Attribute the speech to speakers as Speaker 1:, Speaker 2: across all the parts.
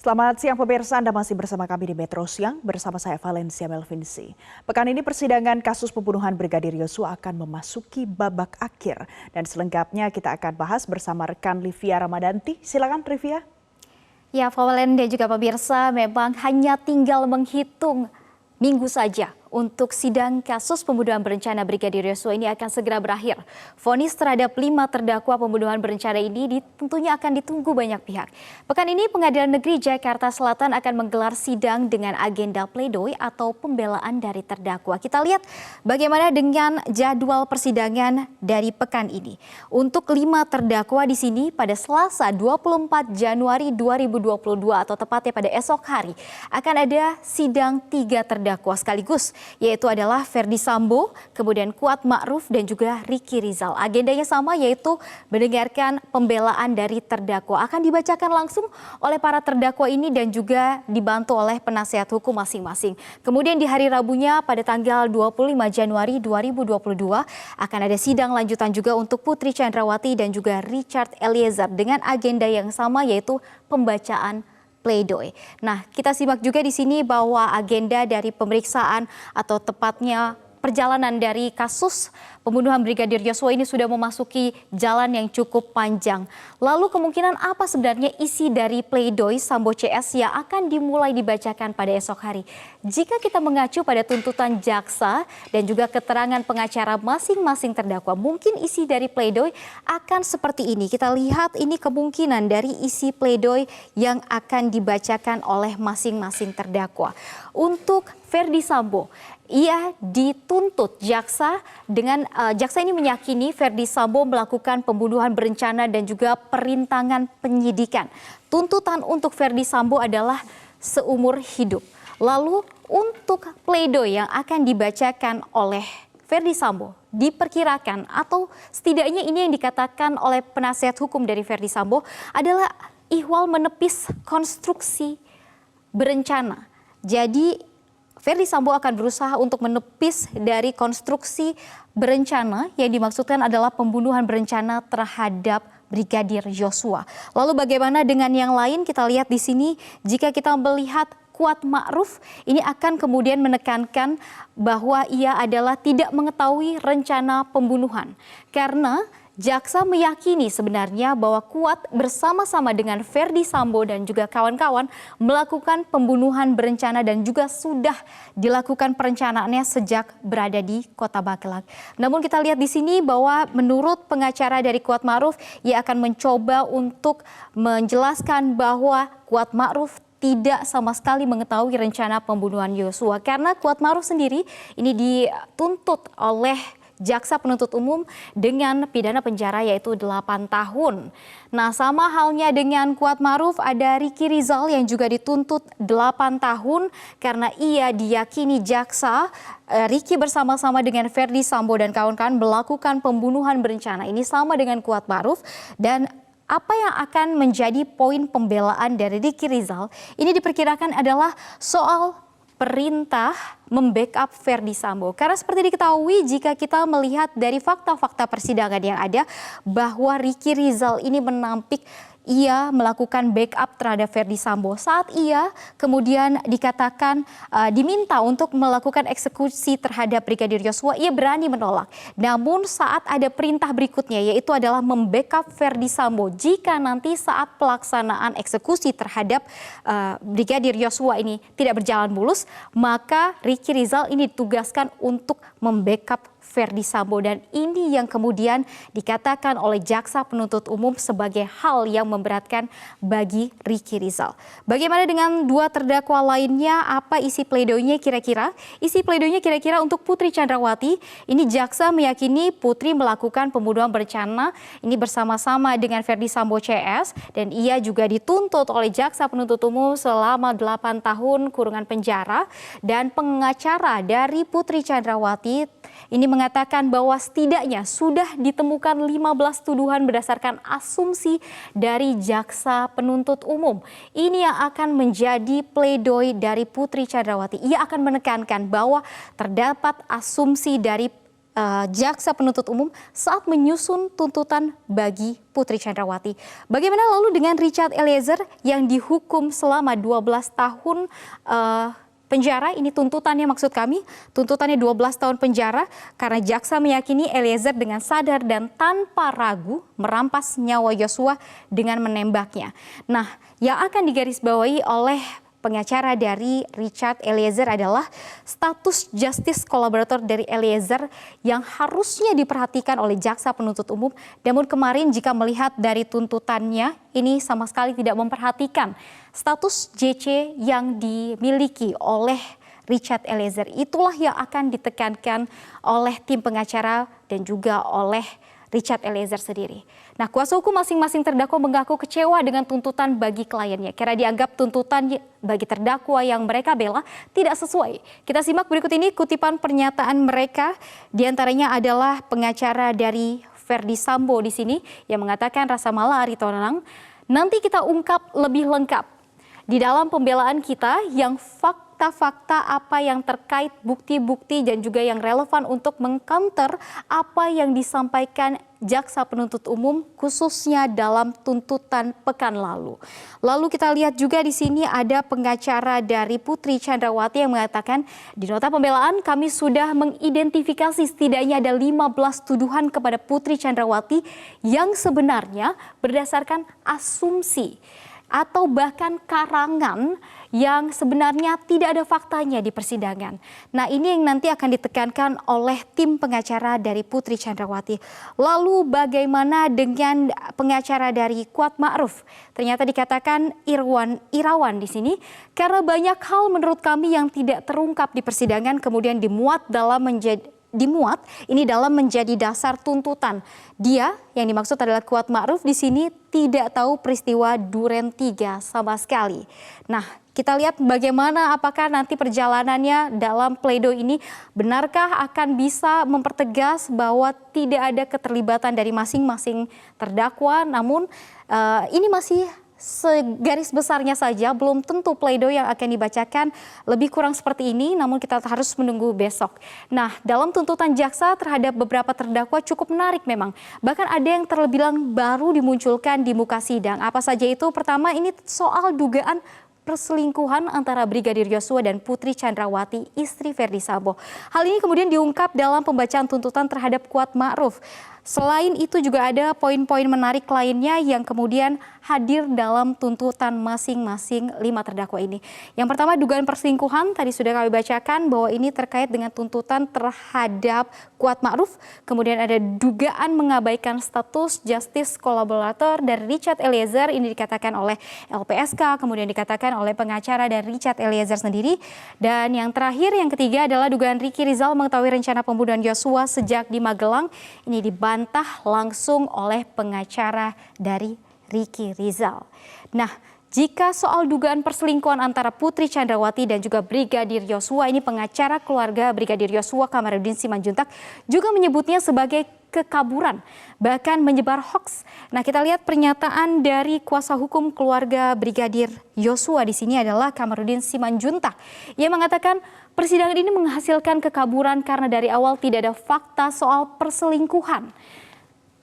Speaker 1: Selamat siang pemirsa, Anda masih bersama kami di Metro Siang bersama saya Valencia Melvinci. Pekan ini persidangan kasus pembunuhan Brigadir Yosua akan memasuki babak akhir. Dan selengkapnya kita akan bahas bersama rekan Livia Ramadanti. Silakan Livia.
Speaker 2: Ya, Valen dan juga pemirsa, memang hanya tinggal menghitung minggu saja untuk sidang kasus pembunuhan berencana Brigadir Yosua ini akan segera berakhir. Vonis terhadap 5 terdakwa pembunuhan berencana ini tentunya akan ditunggu banyak pihak. Pekan ini Pengadilan Negeri Jakarta Selatan akan menggelar sidang dengan agenda pledoi atau pembelaan dari terdakwa. Kita lihat bagaimana dengan jadwal persidangan dari pekan ini. Untuk 5 terdakwa di sini pada Selasa 24 Januari 2022 atau tepatnya pada esok hari akan ada sidang 3 terdakwa sekaligus, yaitu adalah Ferdi Sambo, kemudian Kuat Ma'ruf dan juga Ricky Rizal. Agendanya sama, yaitu mendengarkan pembelaan dari terdakwa. Akan dibacakan langsung oleh para terdakwa ini dan juga dibantu oleh penasihat hukum masing-masing. Kemudian di hari Rabunya pada tanggal 25 Januari 2022 akan ada sidang lanjutan juga untuk Putri Chandrawati dan juga Richard Eliezer dengan agenda yang sama, yaitu pembacaan pledoi. Nah, kita simak juga di sini bahwa agenda dari pemeriksaan atau tepatnya perjalanan dari kasus pembunuhan Brigadir Yosua ini sudah memasuki jalan yang cukup panjang. Lalu kemungkinan apa sebenarnya isi dari pledoi Sambo CS yang akan dimulai dibacakan pada esok hari? Jika kita mengacu pada tuntutan jaksa dan juga keterangan pengacara masing-masing terdakwa, mungkin isi dari pledoi akan seperti ini. Kita lihat ini kemungkinan dari isi pledoi yang akan dibacakan oleh masing-masing terdakwa. Untuk Ferdi Sambo, ia dituntut jaksa dengan jaksa ini meyakini Ferdi Sambo melakukan pembunuhan berencana dan juga perintangan penyidikan. Tuntutan untuk Ferdi Sambo adalah seumur hidup. Lalu untuk pledoi yang akan dibacakan oleh Ferdi Sambo diperkirakan atau setidaknya ini yang dikatakan oleh penasihat hukum dari Ferdi Sambo adalah ihwal menepis konstruksi berencana. Jadi Ferdi Sambo akan berusaha untuk menepis dari konstruksi berencana yang dimaksudkan adalah pembunuhan berencana terhadap Brigadir Yosua. Lalu bagaimana dengan yang lain? Kita lihat di sini jika kita melihat Kuat Ma'ruf ini akan kemudian menekankan bahwa ia adalah tidak mengetahui rencana pembunuhan karena jaksa meyakini sebenarnya bahwa Kuat bersama-sama dengan Ferdi Sambo dan juga kawan-kawan melakukan pembunuhan berencana dan juga sudah dilakukan perencanaannya sejak berada di Kota Bakelak. Namun kita lihat di sini bahwa menurut pengacara dari Kuat Ma'ruf, ia akan mencoba untuk menjelaskan bahwa Kuat Ma'ruf tidak sama sekali mengetahui rencana pembunuhan Yosua karena Kuat Ma'ruf sendiri ini dituntut oleh jaksa penuntut umum dengan pidana penjara yaitu 8 tahun. Nah, sama halnya dengan Kuat Ma'ruf ada Ricky Rizal yang juga dituntut 8 tahun karena ia diyakini jaksa Ricky bersama-sama dengan Ferdi Sambo dan kawan-kawan melakukan pembunuhan berencana. Ini sama dengan Kuat Ma'ruf dan apa yang akan menjadi poin pembelaan dari Ricky Rizal ini diperkirakan adalah soal perintah membackup Ferdi Sambo. Karena seperti diketahui jika kita melihat dari fakta-fakta persidangan yang ada bahwa Ricky Rizal ini menampik ia melakukan backup terhadap Ferdi Sambo saat ia kemudian dikatakan diminta untuk melakukan eksekusi terhadap Brigadir Yosua, ia berani menolak. Namun saat ada perintah berikutnya yaitu adalah membackup Ferdi Sambo jika nanti saat pelaksanaan eksekusi terhadap Brigadir Yosua ini tidak berjalan mulus, maka Ricky Rizal ini ditugaskan untuk membackup Ferdi Sambo dan ini yang kemudian dikatakan oleh jaksa penuntut umum sebagai hal yang memberatkan bagi Ricky Rizal. Bagaimana dengan 2 terdakwa lainnya? Apa isi pledoinya kira-kira? Isi pledoinya kira-kira untuk Putri Chandrawati. Ini jaksa meyakini Putri melakukan pembunuhan berencana ini bersama-sama dengan Ferdi Sambo CS dan ia juga dituntut oleh jaksa penuntut umum selama 8 tahun kurungan penjara dan pengacara dari Putri Chandrawati ini mengatakan bahwa setidaknya sudah ditemukan 15 tuduhan berdasarkan asumsi dari jaksa penuntut umum. Ini yang akan menjadi pledoi dari Putri Chandrawati. Ia akan menekankan bahwa terdapat asumsi dari jaksa penuntut umum saat menyusun tuntutan bagi Putri Chandrawati. Bagaimana lalu dengan Richard Eliezer yang dihukum selama 12 tahun penjara? Ini tuntutannya, maksud kami tuntutannya 12 tahun penjara karena jaksa meyakini Eliezer dengan sadar dan tanpa ragu merampas nyawa Yosua dengan menembaknya. Nah, yang akan digarisbawahi oleh pengacara dari Richard Eliezer adalah status justice collaborator dari Eliezer yang harusnya diperhatikan oleh jaksa penuntut umum. Namun kemarin jika melihat dari tuntutannya, ini sama sekali tidak memperhatikan status JC yang dimiliki oleh Richard Eliezer. Itulah yang akan ditekankan oleh tim pengacara dan juga oleh Richard Eliezer sendiri. Nah, kuasa hukum masing-masing terdakwa mengaku kecewa dengan tuntutan bagi kliennya karena dianggap tuntutan bagi terdakwa yang mereka bela tidak sesuai. Kita simak berikut ini kutipan pernyataan mereka. Di antaranya adalah pengacara dari Verdi Sambo di sini yang mengatakan Rasa Mala Aritonang, nanti kita ungkap lebih lengkap di dalam pembelaan kita yang fakta-fakta apa yang terkait bukti-bukti dan juga yang relevan untuk mengcounter apa yang disampaikan jaksa penuntut umum khususnya dalam tuntutan pekan lalu. Lalu kita lihat juga di sini ada pengacara dari Putri Chandrawati yang mengatakan di nota pembelaan kami sudah mengidentifikasi setidaknya ada 15 tuduhan kepada Putri Chandrawati yang sebenarnya berdasarkan asumsi atau bahkan karangan yang sebenarnya tidak ada faktanya di persidangan. Nah, ini yang nanti akan ditekankan oleh tim pengacara dari Putri Chandrawati. Lalu bagaimana dengan pengacara dari Kuat Ma'ruf? Ternyata dikatakan Irawan di sini karena banyak hal menurut kami yang tidak terungkap di persidangan kemudian dimuat ini dalam menjadi dasar tuntutan. Dia yang dimaksud adalah Kuat Ma'ruf di sini tidak tahu peristiwa Duren 3 sama sekali. Nah, kita lihat bagaimana apakah nanti perjalanannya dalam pledoi ini benarkah akan bisa mempertegas bahwa tidak ada keterlibatan dari masing-masing terdakwa. Namun ini masih segaris besarnya saja, belum tentu pledoi yang akan dibacakan lebih kurang seperti ini, namun kita harus menunggu besok. Nah, dalam tuntutan jaksa terhadap beberapa terdakwa cukup menarik memang. Bahkan ada yang terbilang baru dimunculkan di muka sidang. Apa saja itu? Pertama, ini soal dugaan perselingkuhan antara Brigadir Yosua dan Putri Chandrawati, istri Verdi Sambo. Hal ini kemudian diungkap dalam pembacaan tuntutan terhadap Kuat Ma'ruf. Selain itu juga ada poin-poin menarik lainnya yang kemudian hadir dalam tuntutan masing-masing 5 terdakwa ini. Yang pertama dugaan perselingkuhan, tadi sudah kami bacakan bahwa ini terkait dengan tuntutan terhadap Kuat Ma'ruf. Kemudian ada dugaan mengabaikan status justice collaborator dari Richard Eliezer, ini dikatakan oleh LPSK, kemudian dikatakan oleh pengacara dari Richard Eliezer sendiri. Dan yang terakhir, yang ketiga adalah dugaan Ricky Rizal mengetahui rencana pembunuhan Yosua sejak di Magelang. Ini dibantah langsung oleh pengacara dari Ricky Rizal. Nah, jika soal dugaan perselingkuhan antara Putri Chandrawati dan juga Brigadir Yosua, ini pengacara keluarga Brigadir Yosua Kamarudin Simanjuntak juga menyebutnya sebagai kekaburan, bahkan menyebar hoaks. Nah, kita lihat pernyataan dari kuasa hukum keluarga Brigadir Yosua di sini adalah Kamarudin Simanjuntak. Ia mengatakan persidangan ini menghasilkan kekaburan karena dari awal tidak ada fakta soal perselingkuhan.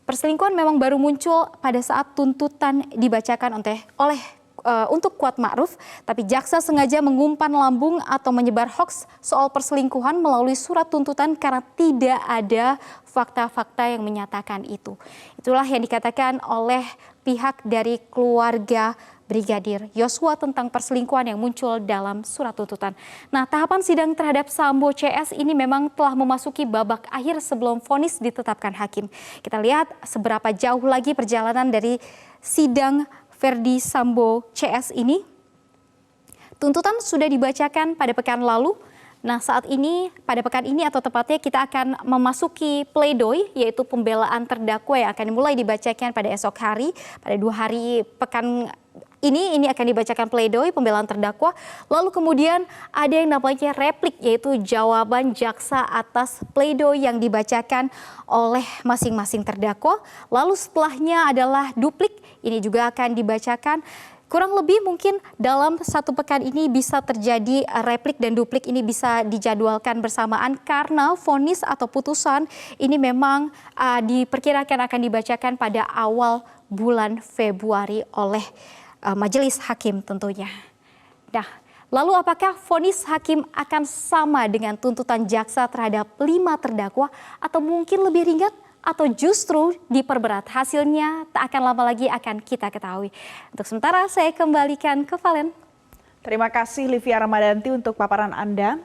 Speaker 2: Perselingkuhan memang baru muncul pada saat tuntutan dibacakan untuk Kuat Ma'ruf, tapi jaksa sengaja mengumpan lambung atau menyebar hoaks soal perselingkuhan melalui surat tuntutan karena tidak ada fakta-fakta yang menyatakan itu. Itulah yang dikatakan oleh pihak dari keluarga Brigadir Yosua tentang perselingkuhan yang muncul dalam surat tuntutan. Nah, tahapan sidang terhadap Sambo CS ini memang telah memasuki babak akhir sebelum vonis ditetapkan hakim. Kita lihat seberapa jauh lagi perjalanan dari sidang Verdi Sambo CS ini. Tuntutan sudah dibacakan pada pekan lalu. Nah, saat ini pada pekan ini atau tepatnya kita akan memasuki pledoi, yaitu pembelaan terdakwa yang akan mulai dibacakan pada esok hari, pada 2 hari pekan ini akan dibacakan pledoi pembelaan terdakwa. Lalu kemudian ada yang namanya replik, yaitu jawaban jaksa atas pledoi yang dibacakan oleh masing-masing terdakwa. Lalu setelahnya adalah duplik, ini juga akan dibacakan. kurang lebih mungkin dalam satu pekan ini bisa terjadi replik dan duplik ini bisa dijadwalkan bersamaan karena vonis atau putusan ini memang diperkirakan akan dibacakan pada awal bulan Februari oleh majelis hakim tentunya. Nah, lalu apakah vonis hakim akan sama dengan tuntutan jaksa terhadap 5 terdakwa atau mungkin lebih ringan atau justru diperberat? Hasilnya tak akan lama lagi akan kita ketahui. Untuk sementara saya kembalikan ke Valen.
Speaker 1: Terima kasih Livia Ramadanti untuk paparan Anda.